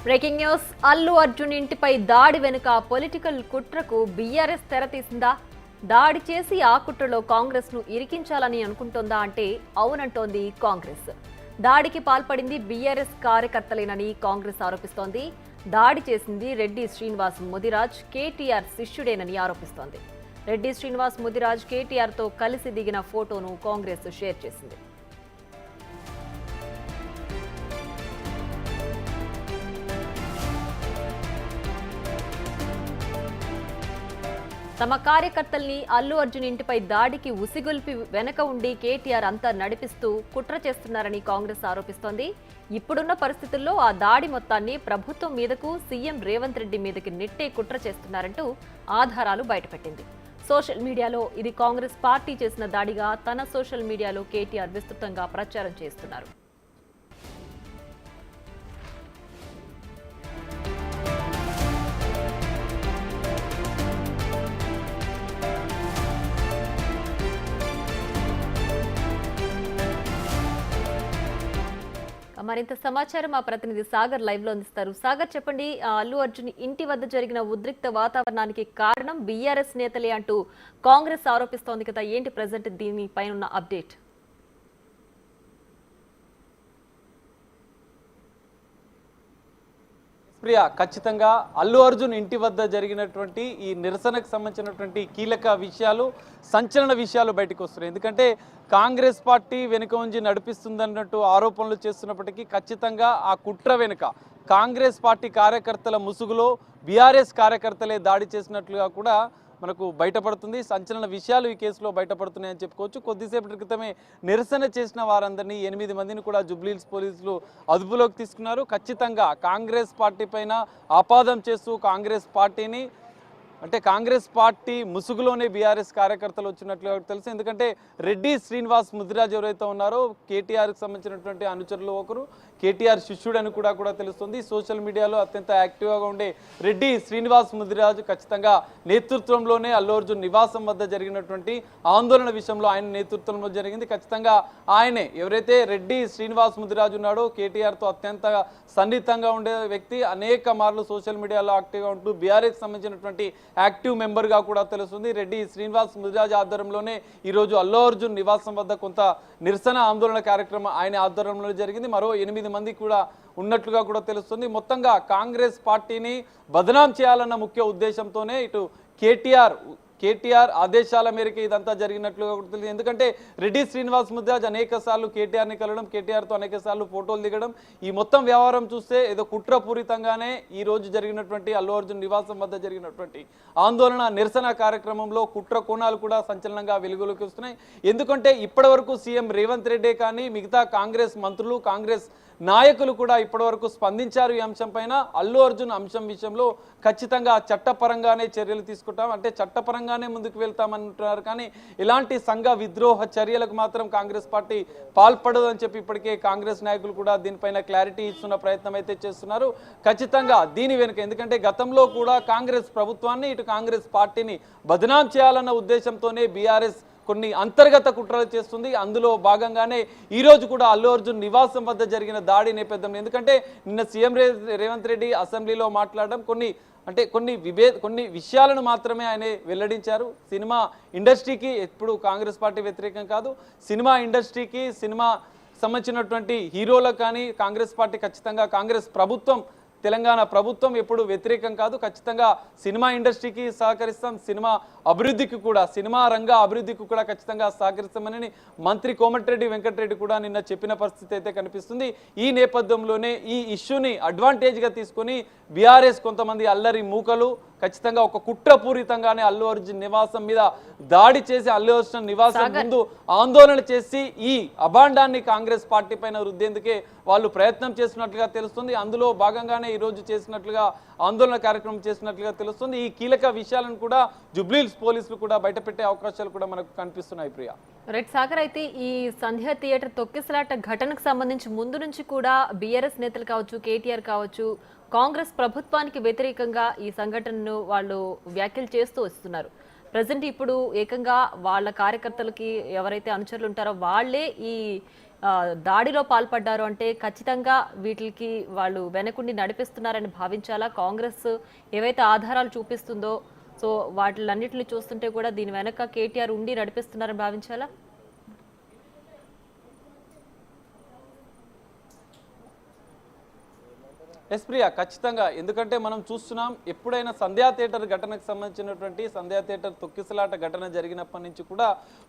Breaking news. Allu Arjun ఇంటిపై దాడి వెనుక పొలిటికల్ కుట్రకు బీఆర్ఎస్ తెరతీసిందా? దాడి చేసి ఆ కుట్రలో కాంగ్రెస్ ను ఇరికించాలని అనుకుంటోందా అంటే అవునంటోంది కాంగ్రెస్. దాడికి పాల్పడింది బీఆర్ఎస్ కార్యకర్తలేనని కాంగ్రెస్ ఆరోపిస్తోంది. దాడి చేసింది రెడ్డి శ్రీనివాస్ ముదిరాజ్ కేటీఆర్ శిష్యుడేనని ఆరోపిస్తోంది. రెడ్డి శ్రీనివాస్ ముదిరాజ్ కేటీఆర్ తో కలిసి దిగిన ఫోటోను కాంగ్రెస్ షేర్ చేసింది. తమ కార్యకర్తల్ని అల్లు అర్జున్ ఇంటిపై దాడికి ఉసిగొల్పి వెనక ఉండి కేటీఆర్ అంతా నడిపిస్తూ కుట్ర చేస్తున్నారని కాంగ్రెస్ ఆరోపిస్తోంది. ఇప్పుడున్న పరిస్థితుల్లో ఆ దాడి మొత్తాన్ని ప్రభుత్వం మీదకు, సీఎం రేవంత్ రెడ్డి మీదకి నెట్టే కుట్ర చేస్తున్నారంటూ ఆధారాలు బయటపెట్టింది. సోషల్ మీడియాలో ఇది కాంగ్రెస్ పార్టీ చేసిన దాడిగా తన సోషల్ మీడియాలో కేటీఆర్ విస్తృతంగా ప్రచారం చేస్తున్నారు. మరింత సమాచారం మా ప్రతినిధి సాగర్ లైవ్ లో అందిస్తారు. సాగర్, చెప్పండి, అల్లు అర్జున్ ఇంటి వద్ద జరిగిన ఉద్రిక్త వాతావరణానికి కారణం బీఆర్ఎస్ నేతలే అంటూ కాంగ్రెస్ ఆరోపిస్తోంది కదా, ఏంటి ప్రెజెంట్ దీనిపైన ఉన్న అప్డేట్? ప్రియా, ఖచ్చితంగా అల్లు అర్జున్ ఇంటి వద్ద జరిగినటువంటి ఈ నిరసనకు సంబంధించినటువంటి కీలక విషయాలు, సంచలన విషయాలు బయటకు వస్తున్నాయి. ఎందుకంటే కాంగ్రెస్ పార్టీ వెనుక ఉంచి నడిపిస్తుందన్నట్టు ఆరోపణలు చేస్తున్నప్పటికీ ఖచ్చితంగా ఆ కుట్ర వెనుక కాంగ్రెస్ పార్టీ కార్యకర్తల ముసుగులో బీఆర్ఎస్ కార్యకర్తలే దాడి చేసినట్లుగా కూడా మనకు బయటపడుతుంది. సంచలన విషయాలు ఈ కేసులో బయటపడుతున్నాయని చెప్పుకోవచ్చు. కొద్దిసేపటి క్రితమే నిరసన చేసిన వారందరినీ 8 మందిని కూడా జూబ్లీహిల్స్ పోలీసులు అదుపులోకి తీసుకున్నారు. ఖచ్చితంగా కాంగ్రెస్ పార్టీ పైన ఆపాదం చేస్తూ కాంగ్రెస్ పార్టీ ముసుగులోనే బీఆర్ఎస్ కార్యకర్తలు వచ్చినట్లుగా తెలుసు. ఎందుకంటే రెడ్డి శ్రీనివాస్ ముదిరాజ్ ఎవరైతే ఉన్నారో కేటీఆర్కి సంబంధించినటువంటి అనుచరులు ఒకరు, కేటీఆర్ శిష్యుడని కూడా తెలుస్తుంది. సోషల్ మీడియాలో అత్యంత యాక్టివ్గా ఉండే రెడ్డి శ్రీనివాస్ ముదిరాజ్ ఖచ్చితంగా నేతృత్వంలోనే అల్లు అర్జున్ నివాసం వద్ద జరిగినటువంటి ఆందోళన విషయంలో ఆయన నేతృత్వంలో జరిగింది. ఖచ్చితంగా ఆయనే ఎవరైతే రెడ్డి శ్రీనివాస్ ముదిరాజ్ ఉన్నాడో కేటీఆర్తో అత్యంత సన్నిహితంగా ఉండే వ్యక్తి, అనేక మార్లు సోషల్ మీడియాలో యాక్టివ్గా ఉంటూ బీఆర్ఎస్కి సంబంధించినటువంటి యాక్టివ్ మెంబర్గా కూడా తెలుస్తుంది. రెడ్డి శ్రీనివాస్ ముదిరాజ్ ఆధ్వర్యంలోనే ఈరోజు అల్లు అర్జున్ నివాసం వద్ద కొంత నిరసన ఆందోళన కార్యక్రమం ఆయన ఆధ్వర్యంలో జరిగింది. మరో 8 మంది కూడా ఉన్నట్లుగా కూడా తెలుస్తుంది. మొత్తంగా కాంగ్రెస్ పార్టీని బదనాం చేయాలన్న ముఖ్య ఉద్దేశంతోనే ఇటు కేటీఆర్ ఆదేశాల మేరకు ఇదంతా జరిగినట్లుగా కూడా తెలియదు. ఎందుకంటే రెడ్డి శ్రీనివాస్ ముదిరాజ్ అనేక సార్లు కేటీఆర్ని కలవడం, కేటీఆర్తో అనేక సార్లు ఫోటోలు దిగడం, ఈ మొత్తం వ్యవహారం చూస్తే ఏదో కుట్రపూరితంగానే ఈ రోజు జరిగినటువంటి అల్లు అర్జున్ నివాసం వద్ద జరిగినటువంటి ఆందోళన నిరసన కార్యక్రమంలో కుట్ర కోణాలు కూడా సంచలనంగా వెలుగులోకి వస్తున్నాయి. ఎందుకంటే ఇప్పటివరకు సీఎం రేవంత్ రెడ్డి కానీ మిగతా కాంగ్రెస్ మంత్రులు, కాంగ్రెస్ నాయకులు కూడా ఇప్పటివరకు స్పందించారు ఈ అంశం పైన. అల్లు అర్జున్ అంశం విషయంలో ఖచ్చితంగా చట్టపరంగానే చర్యలు తీసుకుంటాం, అంటే చట్టపరంగానే ముందుకు వెళ్తామంటున్నారు. కానీ ఇలాంటి సంఘ విద్రోహ చర్యలకు మాత్రం కాంగ్రెస్ పార్టీ పాల్పడదని చెప్పి ఇప్పటికే కాంగ్రెస్ నాయకులు కూడా దీనిపైన క్లారిటీ ఇస్తున్న ప్రయత్నం అయితే చేస్తున్నారు. ఖచ్చితంగా దీని వెనుక, ఎందుకంటే గతంలో కూడా కాంగ్రెస్ ప్రభుత్వాన్ని, ఇటు కాంగ్రెస్ పార్టీని బదనాం చేయాలన్న ఉద్దేశంతోనే బీఆర్ఎస్ కొన్ని అంతర్గత కుట్రలు చేస్తుంది. అందులో భాగంగానే ఈరోజు కూడా అల్లు అర్జున్ నివాసం వద్ద జరిగిన దాడి నేపథ్యంలో, ఎందుకంటే నిన్న సీఎం రేవంత్ రెడ్డి అసెంబ్లీలో మాట్లాడడం కొన్ని విషయాలను మాత్రమే ఆయన వెల్లడించారు. సినిమా ఇండస్ట్రీకి ఎప్పుడు కాంగ్రెస్ పార్టీ వ్యతిరేకం కాదు, సినిమా ఇండస్ట్రీకి, సినిమా సంబంధించినటువంటి హీరోలకు కానీ కాంగ్రెస్ పార్టీ ఖచ్చితంగా, కాంగ్రెస్ ప్రభుత్వం, తెలంగాణ ప్రభుత్వం ఎప్పుడు వ్యతిరేకం కాదు. ఖచ్చితంగా సినిమా ఇండస్ట్రీకి సహకరిస్తాం, సినిమా అభివృద్ధికి కూడా, సినిమా రంగ అభివృద్ధికి కూడా ఖచ్చితంగా సహకరిస్తామని మంత్రి కోమటిరెడ్డి వెంకటరెడ్డి కూడా నిన్న చెప్పిన పరిస్థితి అయితే కనిపిస్తుంది. ఈ నేపథ్యంలోనే ఈ ఇష్యూని అడ్వాంటేజ్గా తీసుకొని బీఆర్ఎస్ కొంతమంది అల్లరి మూకలు ఖచ్చితంగా ఒక కుట్రపూరితంగానే అల్లు అర్జున్ నివాసం మీద దాడి చేసి, అల్లు అర్జున్ నివాసం ముందు ఆందోళన చేసి ఈ అభాండాన్ని కాంగ్రెస్ పార్టీ పైన రుద్దేందుకే వాళ్ళు ప్రయత్నం చేస్తున్నట్లుగా తెలుస్తుంది. అందులో భాగంగానే ఈరోజు చేసినట్లుగా ఆందోళన కార్యక్రమం చేసినట్లుగా తెలుస్తుంది. ఈ కీలక విషయాలను కూడా జూబ్లీహిల్స్ పోలీసులు కూడా బయటపెట్టే అవకాశాలు కూడా మనకు కనిపిస్తున్నాయి. ప్రియా, రైట్ సాగర్, అయితే ఈ సంధ్య థియేటర్ తొక్కిసలాట ఘటనకు సంబంధించి ముందు నుంచి కూడా బీఆర్ఎస్ నేతలు కావచ్చు, కేటీఆర్ కావచ్చు, కాంగ్రెస్ ప్రభుత్వానికి వ్యతిరేకంగా ఈ సంఘటనను వాళ్ళు వ్యాఖ్యలు చేస్తూ వస్తున్నారు. ప్రజెంట్ ఇప్పుడు ఏకంగా వాళ్ళ కార్యకర్తలకి ఎవరైతే అనుచరులు ఉంటారో వాళ్లే ఈ దాడిలో పాల్పడ్డారు అంటే ఖచ్చితంగా వీటికి వాళ్ళు వెనకుండి నడిపిస్తున్నారని భావించాలా? కాంగ్రెస్ ఏవైతే ఆధారాలు చూపిస్తుందో సో వాటిలన్నిటిని చూస్తుంటే కూడా దీని వెనక కేటీఆర్ ఉండి నడిపిస్తున్నారని భావించాలా? ఎస్ ప్రియా, ఖచ్చితంగా. ఎందుకంటే మనం చూస్తున్నాం, ఎప్పుడైనా సంధ్యా థియేటర్ ఘటనకు సంబంధించినటువంటి సంధ్యా థియేటర్ తొక్కిసలాట ఘటన జరిగినప్పటి నుంచి కూడా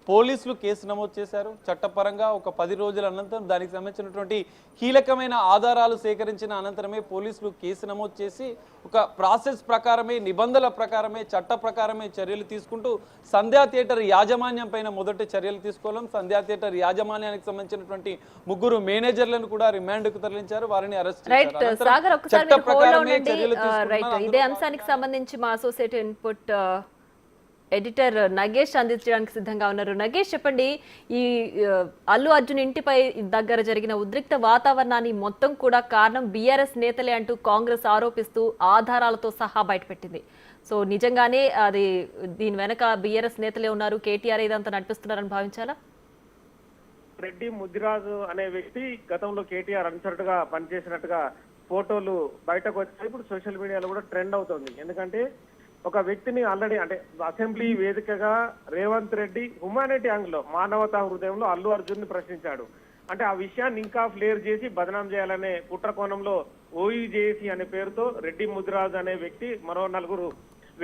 పోలీసులు కేసు నమోదు చేశారు. చట్టపరంగా ఒక 10 రోజుల అనంతరం దానికి సంబంధించినటువంటి కీలకమైన ఆధారాలు సేకరించిన అనంతరమే పోలీసులు కేసు నమోదు చేసి ఒక ప్రాసెస్ ప్రకారమే, నిబంధనల ప్రకారమే, చట్ట ప్రకారమే చర్యలు తీసుకుంటూ సంధ్యా థియేటర్ యాజమాన్యం పైన మొదటి చర్యలు తీసుకోవడం, సంధ్యా థియేటర్ యాజమాన్యానికి సంబంధించినటువంటి 3 మేనేజర్లను కూడా రిమాండ్కు తరలించారు, వారిని అరెస్ట్ చేశారు. ఇదే అంశానికి సంబంధించి మా అసోసియేట్ ఇన్పుట్ ఎడిటర్ నగేష్ అందించడానికి సిద్ధంగా ఉన్నారు. నగేష్, చెప్పండి, ఈ అల్లు అర్జున్ ఇంటిపై దగ్గర జరిగిన ఉద్రిక్త వాతావరణాన్ని మొత్తం కూడా కారణం బీఆర్ఎస్ నేతలే అంటూ కాంగ్రెస్ ఆరోపిస్తూ ఆధారాలతో సహా బయటపెట్టింది. సో నిజంగానే అది దీని వెనక బీఆర్ఎస్ నేతలే ఉన్నారు, కేటీఆర్ ఇదంతా నడిపిస్తున్నారని భావించాలా? రెడ్డి ముదిరాజు అనే వ్యక్తి గతంలో కేటీఆర్ అనుసరుడుగా పనిచేసినట్టుగా ఫోటోలు బయటకు వచ్చాయి. ఇప్పుడు సోషల్ మీడియాలో కూడా ట్రెండ్ అవుతుంది. ఎందుకంటే ఒక వ్యక్తిని ఆల్రెడీ అంటే అసెంబ్లీ వేదికగా రేవంత్ రెడ్డి హ్యుమానిటీ యాంగిల్ లో, మానవతా హృదయంలో అల్లు అర్జున్ ని ప్రశ్నించాడు. అంటే ఆ విషయాన్ని ఇంకా ఫ్లేర్ చేసి బదనాం చేయాలనే కుట్ర కోణంలో ఓయూజేసీ అనే పేరుతో రెడ్డి ముదిరాజు అనే వ్యక్తి మరో 4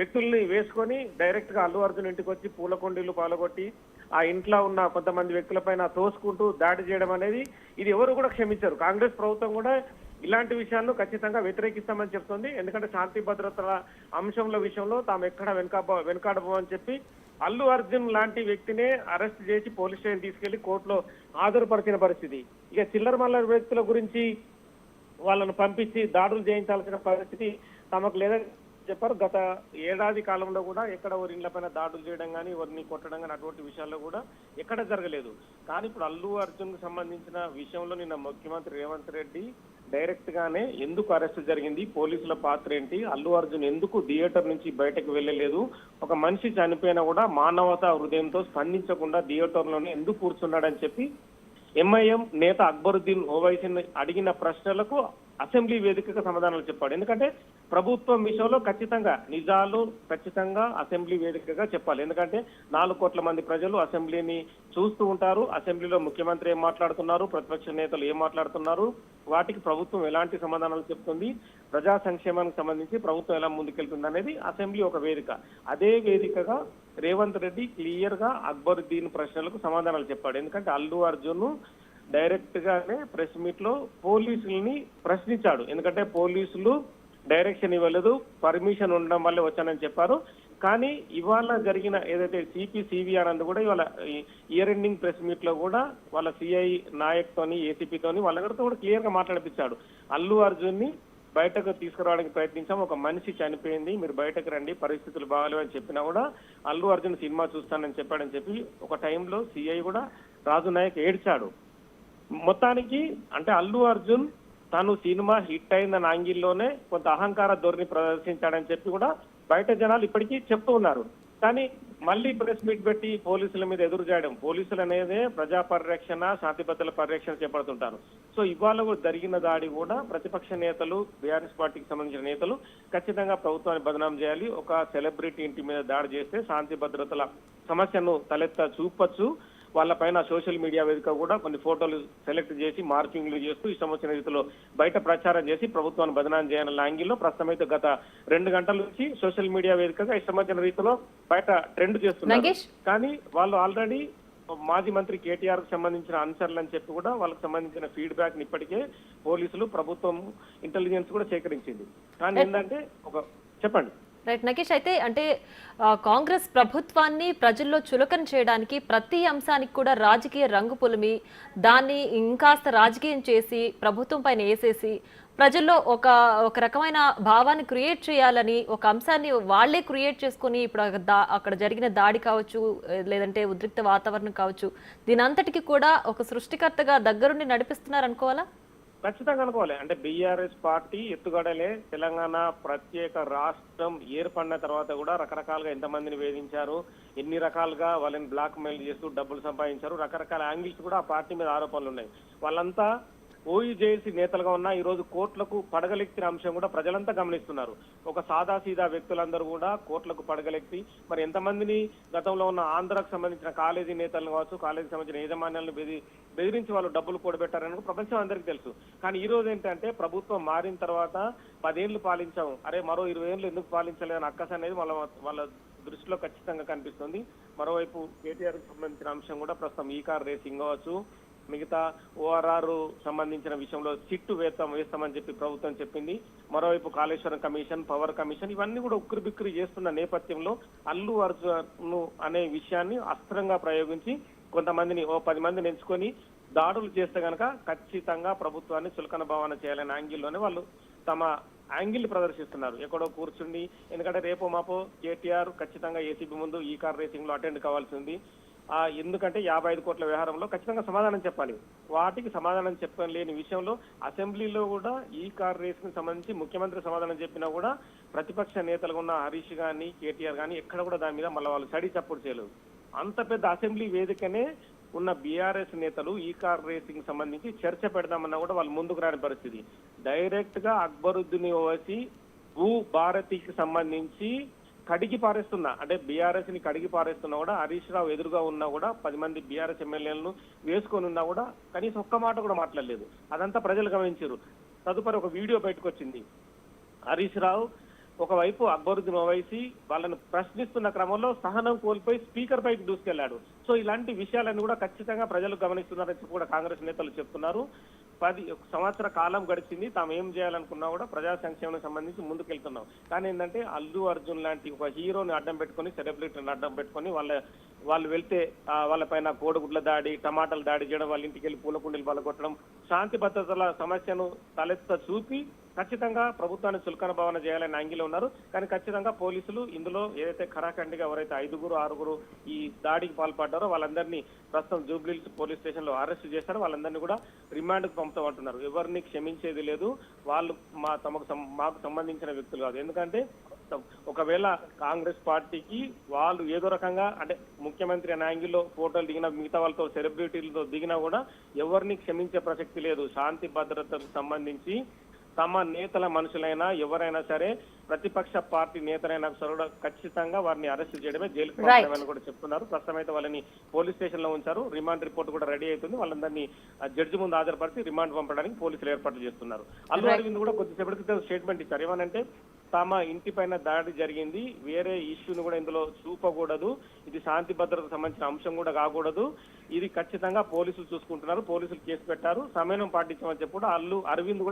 వ్యక్తుల్ని వేసుకొని డైరెక్ట్ గా అల్లు అర్జున్ ఇంటికి వచ్చి పూల కుండీలు పాల్గొట్టి ఆ ఇంట్లో ఉన్న కొంతమంది వ్యక్తులపైన తోసుకుంటూ దాడి చేయడం అనేది ఇది ఎవరు కూడా క్షమించారు. కాంగ్రెస్ ప్రభుత్వం కూడా ఇలాంటి విషయాలను ఖచ్చితంగా వ్యతిరేకిస్తామని చెప్తుంది. ఎందుకంటే శాంతి భద్రతల అంశంల విషయంలో తాము ఎక్కడ వెనకాడబోమని చెప్పి అల్లు అర్జున్ లాంటి వ్యక్తినే అరెస్ట్ చేసి పోలీస్ స్టేషన్ తీసుకెళ్లి కోర్టులో హాజరుపరిచిన పరిస్థితి. ఇక చిల్లర మల్లర వ్యక్తుల గురించి వాళ్ళను పంపించి దాడులు చేయించాల్సిన పరిస్థితి తమకు లేదని చెప్పారు. గత ఏడాది కాలంలో కూడా ఎక్కడ ఎవరి ఇళ్లపైన దాడులు చేయడం కానీ, ఎవరిని కొట్టడం కానీ అటువంటి విషయాల్లో కూడా ఎక్కడ జరగలేదు. కానీ ఇప్పుడు అల్లు అర్జున్ కు సంబంధించిన విషయంలో నిన్న ముఖ్యమంత్రి రేవంత్ రెడ్డి డైరెక్ట్ గానే ఎందుకు అరెస్ట్ జరిగింది, పోలీసుల పాత్ర ఏంటి, అల్లు అర్జున్ ఎందుకు థియేటర్ నుంచి బయటకు వెళ్ళలేదు, ఒక మనిషి చనిపోయినా కూడా మానవతా హృదయంతో స్పందించకుండా థియేటర్లోనే ఎందుకు కూర్చున్నాడని చెప్పి ఎంఐఎం నేత అక్బరుద్దీన్ ఓవైసీని అడిగిన ప్రశ్నలకు అసెంబ్లీ వేదికగా సమాధానాలు చెప్పాడు. ఎందుకంటే ప్రభుత్వం విషయంలో ఖచ్చితంగా నిజాలు ఖచ్చితంగా అసెంబ్లీ వేదికగా చెప్పాలి. ఎందుకంటే 4 కోట్ల మంది ప్రజలు అసెంబ్లీని చూస్తూ ఉంటారు. అసెంబ్లీలో ముఖ్యమంత్రి ఏం మాట్లాడుతున్నారు, ప్రతిపక్ష నేతలు ఏం మాట్లాడుతున్నారు, వాటికి ప్రభుత్వం ఎలాంటి సమాధానాలు చెప్తుంది, ప్రజా సంక్షేమానికి సంబంధించి ప్రభుత్వం ఎలా ముందుకెళ్తుంది అనేది అసెంబ్లీ ఒక వేదిక. అదే వేదికగా రేవంత్ రెడ్డి క్లియర్ గా అక్బరుద్దీన్ ప్రశ్నలకు సమాధానాలు చెప్పాడు. ఎందుకంటే అల్లు అర్జున్ డైరెక్ట్ గానే ప్రెస్ మీట్ లో పోలీసుల్ని ప్రశ్నించాడు. ఎందుకంటే పోలీసులు డైరెక్షన్ ఇవ్వలేదు, పర్మిషన్ ఉండడం వల్లే వచ్చానని చెప్పారు. కానీ ఇవాళ జరిగిన ఏదైతే సిపి ఆనంద్ కూడా ఇవాళ ఇయర్ ఎండింగ్ ప్రెస్ మీట్ లో కూడా వాళ్ళ సిఐ నాయక్ తోని, ఏసీపీతోని వాళ్ళందరితో కూడా క్లియర్ గా మాట్లాడిపించాడు. అల్లు అర్జున్ ని బయటకు తీసుకురావడానికి ప్రయత్నించాం, ఒక మనిషి చనిపోయింది, మీరు బయటకు రండి, పరిస్థితులు బాగాలేవు అని చెప్పినా కూడా అల్లు అర్జున్ సినిమా చూస్తానని చెప్పాడని చెప్పి ఒక టైంలో సిఐ కూడా రాజు నాయక్ ఏడ్చాడు. మొత్తానికి అంటే అల్లు అర్జున్ తను సినిమా హిట్ అయిందన్న యాంగిల్లోనే కొంత అహంకార ధోరణి ప్రదర్శించాడని చెప్పి కూడా బయట జనాలు ఇప్పటికీ చెప్తూ ఉన్నారు. కానీ మళ్ళీ ప్రెస్ మీట్ పెట్టి పోలీసుల మీద ఎదురు చేయడం, పోలీసులు అనేది ప్రజా పరిరక్షణ, శాంతి భద్రతల పరిరక్షణ చేపడుతుంటారు. సో ఇవాళ జరిగిన దాడి కూడా ప్రతిపక్ష నేతలు, బీఆర్ఎస్ పార్టీకి సంబంధించిన నేతలు ఖచ్చితంగా ప్రభుత్వాన్ని బదనాం చేయాలి. ఒక సెలబ్రిటీ ఇంటి మీద దాడి చేస్తే శాంతి భద్రతల సమస్యను తలెత్త చూపొచ్చు. వాళ్ళపైన సోషల్ మీడియా వేదిక కూడా కొన్ని ఫోటోలు సెలెక్ట్ చేసి మార్కింగ్లు చేస్తూ ఇష్టం వచ్చిన రీతిలో బయట ప్రచారం చేసి ప్రభుత్వాన్ని బదనాం చేయాలన్న యాంగిల్లో ప్రస్తుతం అయితే గత 2 గంటల నుంచి సోషల్ మీడియా వేదికగా ఇష్టం వచ్చిన రీతిలో బయట ట్రెండ్ చేస్తున్నారు. కానీ వాళ్ళు ఆల్రెడీ మాజీ మంత్రి కేటీఆర్ కు సంబంధించిన ఆన్సర్లు అని చెప్పి కూడా వాళ్ళకి సంబంధించిన ఫీడ్బ్యాక్ ని ఇప్పటికే పోలీసులు, ప్రభుత్వం ఇంటెలిజెన్స్ కూడా సేకరించింది. కానీ ఏంటంటే చెప్పండి రైట్ నగేష్, అయితే అంటే కాంగ్రెస్ ప్రభుత్వాన్ని ప్రజల్లో చులకన చేయడానికి ప్రతి అంశానికి కూడా రాజకీయ రంగు పులిమి దాన్ని ఇంకాస్త రాజకీయం చేసి ప్రభుత్వం పైన వేసేసి ప్రజల్లో ఒక రకమైన భావాన్ని క్రియేట్ చేయాలని ఒక అంశాన్ని వాళ్లే క్రియేట్ చేసుకుని ఇప్పుడు అక్కడ జరిగిన దాడి కావచ్చు, లేదంటే ఉద్రిక్త వాతావరణం కావచ్చు, దీని అంతటికి కూడా ఒక సృష్టికర్తగా దగ్గరుండి నడిపిస్తున్నారు అనుకోవాలా? ఖచ్చితంగా అనుకోవాలి. అంటే బీఆర్ఎస్ పార్టీ ఎత్తుగడలే తెలంగాణ ప్రత్యేక రాష్ట్రం ఏర్పడిన తర్వాత కూడా రకరకాలుగా ఎంతమందిని వేధించారు, ఎన్ని రకాలుగా వాళ్ళని బ్లాక్ మెయిల్ చేస్తూ డబ్బులు సంపాదించారు, రకరకాల యాంగిల్స్ కూడా ఆ పార్టీ మీద ఆరోపణలు ఉన్నాయి. వాళ్ళంతా ఓయూజేఏసీ నేతలుగా ఉన్న ఈ రోజు కోర్టులకు పడగలెక్కిన అంశం కూడా ప్రజలంతా గమనిస్తున్నారు. ఒక సాదాసీదా వ్యక్తులందరూ కూడా కోర్టులకు పడగలెక్కి మరి ఎంతమందిని గతంలో ఉన్న ఆంధ్రాకు సంబంధించిన కాలేజీ నేతలను కావచ్చు, కాలేజీకి సంబంధించిన యాజమాన్యాలను బెదిరించి వాళ్ళు డబ్బులు కూడబెట్టారని ప్రపంచం అందరికీ తెలుసు. కానీ ఈ రోజు ఏంటంటే ప్రభుత్వం మారిన తర్వాత 10 ఏళ్లు పాలించాం, అరే మరో 20 ఏళ్లు ఎందుకు పాలించలేని అక్కస అనేది వాళ్ళ దృష్టిలో ఖచ్చితంగా కనిపిస్తుంది. మరోవైపు కేటీఆర్ కు సంబంధించిన అంశం కూడా ప్రస్తుతం ఈ కార్ రేసింగ్ కావచ్చు, మిగతా ఓఆర్ఆర్ సంబంధించిన విషయంలో చిట్టు వేస్తామని చెప్పి ప్రభుత్వం చెప్పింది. మరోవైపు కాళేశ్వరం కమిషన్, పవర్ కమిషన్ ఇవన్నీ కూడా ఉక్కిరి బిక్కిరి చేస్తున్న నేపథ్యంలో అల్లు అర్జున్ అనే విషయాన్ని అస్త్రంగా ప్రయోగించి కొంతమందిని 10 మందిని ఎంచుకొని దాడులు చేస్తే గనక ఖచ్చితంగా ప్రభుత్వాన్ని చులకన భావన చేయాలనే యాంగిల్లోనే వాళ్ళు తమ యాంగిల్ ప్రదర్శిస్తున్నారు. ఎక్కడో కూర్చుండి, ఎందుకంటే రేపో మాపో కేటీఆర్ ఖచ్చితంగా ఏసీబీ ముందు ఈ కార్ రేసింగ్ లో అటెండ్ కావాల్సి ఉంది. ఎందుకంటే 55 కోట్ల వ్యవహారంలో ఖచ్చితంగా సమాధానం చెప్పాలి. వాటికి సమాధానం చెప్పలేని విషయంలో అసెంబ్లీలో కూడా ఈ కార్ రేస్ కి సంబంధించి ముఖ్యమంత్రి సమాధానం చెప్పినా కూడా ప్రతిపక్ష నేతలుగా ఉన్న హరీష్ గాని కేటీఆర్ గాని ఎక్కడ కూడా దాని మీద మళ్ళీ వాళ్ళు స్టడీ సపోర్ట్ చేయలేదు. అంత పెద్ద అసెంబ్లీ వేదికనే ఉన్న బీఆర్ఎస్ నేతలు ఈ కార్ రేసింగ్ సంబంధించి చర్చ పెడదామన్నా కూడా వాళ్ళు ముందుకు రాని పరిస్థితి. డైరెక్ట్ గా అక్బరుద్దీన్ ఓవైసీ భూ భారతికి సంబంధించి కడిగి పారేస్తున్నా, అంటే బీఆర్ఎస్ ని కడిగి పారేస్తున్నా కూడా హరీష్ రావు ఎదురుగా ఉన్నా కూడా 10 మంది బీఆర్ఎస్ ఎమ్మెల్యేలను వేసుకొని ఉన్నా కూడా కనీసం ఒక్క మాట కూడా మాట్లాడలేదు. అదంతా ప్రజలు గమనించారు. తదుపరి ఒక వీడియో బయటకు వచ్చింది. హరీష్ రావు ఒకవైపు అక్బరుద్దీన్ ఓవైసీ వాళ్ళను ప్రశ్నిస్తున్న క్రమంలో సహనం కోల్పోయి స్పీకర్ పైకి దూసుకెళ్లాడు. సో ఇలాంటి విషయాలన్నీ కూడా ఖచ్చితంగా ప్రజలు గమనిస్తున్నారని చెప్పి కూడా కాంగ్రెస్ నేతలు చెప్తున్నారు. 10 సంవత్సర కాలం గడిచింది, తాము ఏం చేయాలనుకున్నా కూడా ప్రజా సంక్షేమానికి సంబంధించి ముందుకెళ్తున్నాం. కానీ ఏంటంటే అల్లు అర్జున్ లాంటి ఒక హీరోని అడ్డం పెట్టుకొని, సెలబ్రిటీని అడ్డం పెట్టుకొని వాళ్ళు వెళ్తే వాళ్ళ పైన కోడిగుడ్ల దాడి, టమాటాల దాడి చేయడం, వాళ్ళ ఇంటికి వెళ్ళి పూల కుండీలు పలగొట్టడం, శాంతి భద్రతల సమస్యను తలెత్త చూపి ఖచ్చితంగా ప్రభుత్వాన్ని చులకన భావన చేయాలని యాంగిల్ ఉన్నారు. కానీ ఖచ్చితంగా పోలీసులు ఇందులో ఏదైతే ఖరాఖండిగా ఎవరైతే 5 6 ఈ దాడికి పాల్పడ్డారో వాళ్ళందరినీ ప్రస్తుతం జూబ్లీహిల్స్ పోలీస్ స్టేషన్ లో అరెస్ట్ చేశారు. వాళ్ళందరినీ కూడా రిమాండ్ కు పంపుతామంటున్నారు. ఎవరిని క్షమించేది లేదు, వాళ్ళు మాకు సంబంధించిన వ్యక్తులు కాదు. ఎందుకంటే ఒకవేళ కాంగ్రెస్ పార్టీకి వాళ్ళు ఏదో రకంగా అంటే ముఖ్యమంత్రి అనే యాంగిల్లో ఫోటోలు దిగిన, మిగతా వాళ్ళతో సెలబ్రిటీలతో దిగినా కూడా ఎవరిని క్షమించే ప్రసక్తి లేదు. శాంతి భద్రతకు సంబంధించి తమ నేతల మనుషులైనా ఎవరైనా సరే, ప్రతిపక్ష పార్టీ నేతలైనా సరే ఖచ్చితంగా వారిని అరెస్ట్ చేయడమే, జైలుకు పంపడమని కూడా చెప్తున్నారు. ప్రస్తుతం అయితే వాళ్ళని పోలీస్ స్టేషన్ లో ఉంచారు. రిమాండ్ రిపోర్ట్ కూడా రెడీ అవుతుంది. వాళ్ళందరినీ జడ్జి ముందు హాజరుపరిచి రిమాండ్ పంపడానికి పోలీసులు ఏర్పాట్లు చేస్తున్నారు. అల్లు అరవింద్ కూడా కొద్దిసేపటి క్రితం స్టేట్మెంట్ ఇచ్చారు. ఏమనంటే తమ ఇంటి పైన దాడి జరిగింది, వేరే ఇష్యూని కూడా ఇందులో చూపకూడదు, ఇది శాంతి భద్రతకు సంబంధించిన అంశం కూడా కాకూడదు, ఇది ఖచ్చితంగా పోలీసులు చూసుకుంటున్నారు, పోలీసులు కేసు పెట్టారు, సమయం పాటించమని చెప్పి కూడా అల్లు అరవింద్